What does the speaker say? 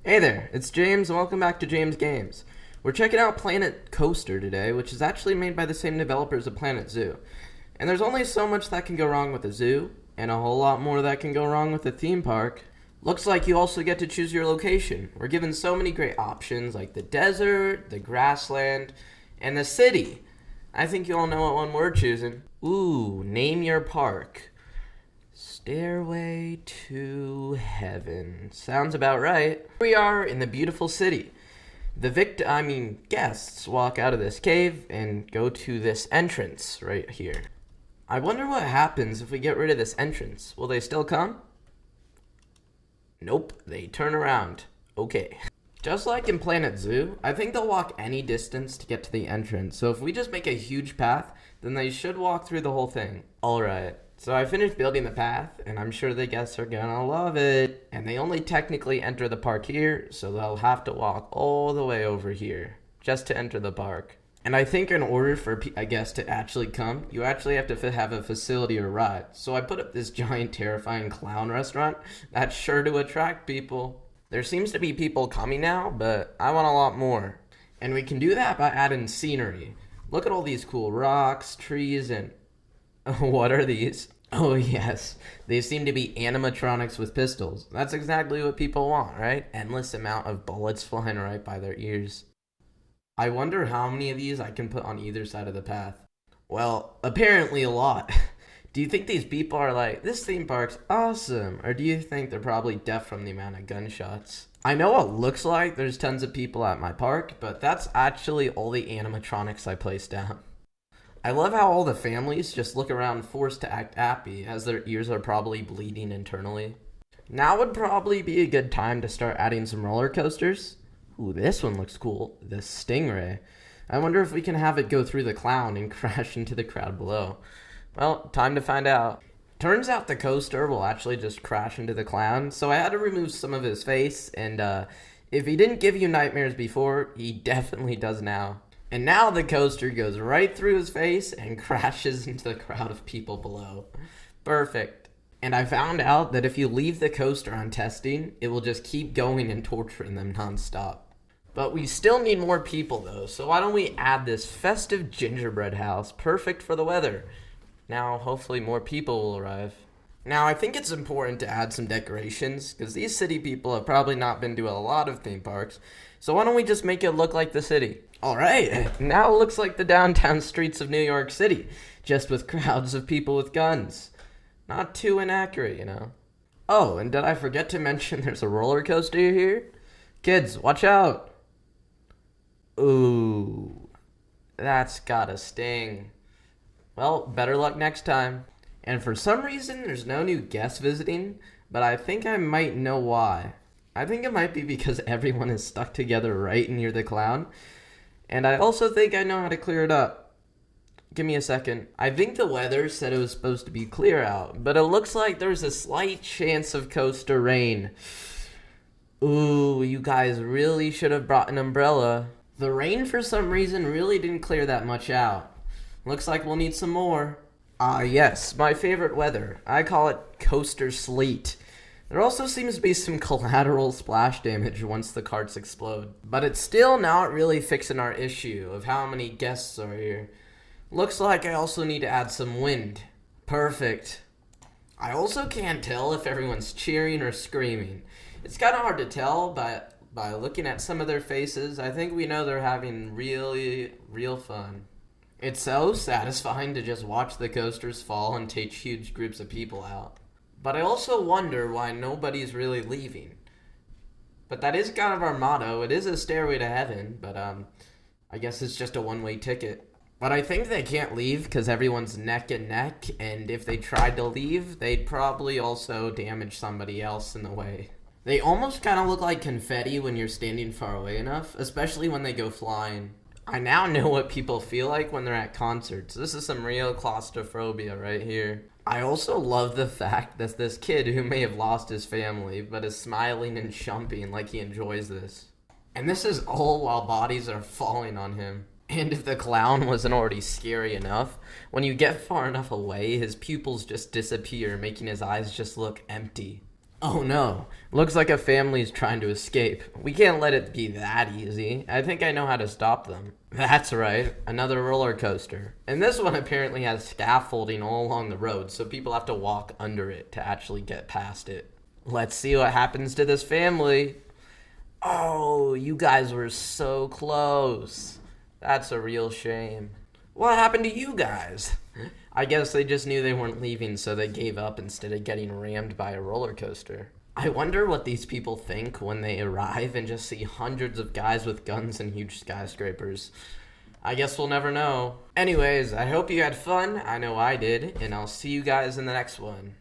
Hey there, it's James, and welcome back to James Games. We're checking out Planet Coaster today, which is actually made by the same developers of Planet Zoo. And there's only so much that can go wrong with a zoo, and a whole lot more that can go wrong with a theme park. Looks like you also get to choose your location. We're given so many great options like the desert, the grassland, and the city. I think you all know what one we're choosing. Ooh, name your park. Stairway to Heaven. Sounds about right. Here we are in the beautiful city. The guests walk out of this cave and go to this entrance right here. I wonder what happens if we get rid of this entrance. Will they still come? Nope, they turn around. Okay. Just like in Planet Zoo, I think they'll walk any distance to get to the entrance. So if we just make a huge path, then they should walk through the whole thing. Alright. So I finished building the path, and I'm sure the guests are gonna love it. And they only technically enter the park here, so they'll have to walk all the way over here just to enter the park. And I think in order for a guest to actually come, you actually have to have a facility or ride. So I put up this giant, terrifying clown restaurant that's sure to attract people. There seems to be people coming now, but I want a lot more. And we can do that by adding scenery. Look at all these cool rocks, trees, and what are these? Oh yes, they seem to be animatronics with pistols. That's exactly what people want, right? Endless amount of bullets flying right by their ears. I wonder how many of these I can put on either side of the path. Well, apparently a lot. Do you think these people are like, this theme park's awesome? Or do you think they're probably deaf from the amount of gunshots? I know it looks like there's tons of people at my park, but that's actually all the animatronics I placed down. I love how all the families just look around forced to act happy as their ears are probably bleeding internally. Now would probably be a good time to start adding some roller coasters. Ooh, this one looks cool. The Stingray. I wonder if we can have it go through the clown and crash into the crowd below. Well, time to find out. Turns out the coaster will actually just crash into the clown, so I had to remove some of his face, and if he didn't give you nightmares before, he definitely does now. And now the coaster goes right through his face and crashes into the crowd of people below. Perfect. And I found out that if you leave the coaster on testing, it will just keep going and torturing them nonstop. But we still need more people though, so why don't we add this festive gingerbread house, perfect for the weather. Now, hopefully more people will arrive. Now, I think it's important to add some decorations, because these city people have probably not been to a lot of theme parks, so why don't we just make it look like the city? Alright, now it looks like the downtown streets of New York City, just with crowds of people with guns. Not too inaccurate, you know. Oh, and did I forget to mention there's a roller coaster here? Kids, watch out! Ooh, that's gotta sting. Well, better luck next time. And for some reason, there's no new guests visiting, but I think I might know why. I think it might be because everyone is stuck together right near the clown. And I also think I know how to clear it up. Give me a second. I think the weather said it was supposed to be clear out, but it looks like there's a slight chance of coaster rain. Ooh, you guys really should have brought an umbrella. The rain for some reason really didn't clear that much out. Looks like we'll need some more. Ah yes, my favorite weather. I call it coaster sleet. There also seems to be some collateral splash damage once the carts explode. But it's still not really fixing our issue of how many guests are here. Looks like I also need to add some wind. Perfect. I also can't tell if everyone's cheering or screaming. It's kind of hard to tell, but by looking at some of their faces, I think we know they're having really, real fun. It's so satisfying to just watch the coasters fall and take huge groups of people out. But I also wonder why nobody's really leaving. But that is kind of our motto. It is a stairway to heaven, but I guess it's just a one-way ticket. But I think they can't leave because everyone's neck and neck, and if they tried to leave, they'd probably also damage somebody else in the way. They almost kind of look like confetti when you're standing far away enough, especially when they go flying. I now know what people feel like when they're at concerts. This is some real claustrophobia right here. I also love the fact that this kid who may have lost his family but is smiling and jumping like he enjoys this. And this is all while bodies are falling on him. And if the clown wasn't already scary enough, when you get far enough away, his pupils just disappear, making his eyes just look empty. Oh no, looks like a family's trying to escape. We can't let it be that easy. I think I know how to stop them. That's right, another roller coaster. And this one apparently has scaffolding all along the road, so people have to walk under it to actually get past it. Let's see what happens to this family. Oh, you guys were so close. That's a real shame. What happened to you guys? I guess they just knew they weren't leaving, so they gave up instead of getting rammed by a roller coaster. I wonder what these people think when they arrive and just see hundreds of guys with guns and huge skyscrapers. I guess we'll never know. Anyways, I hope you had fun. I know I did, and I'll see you guys in the next one.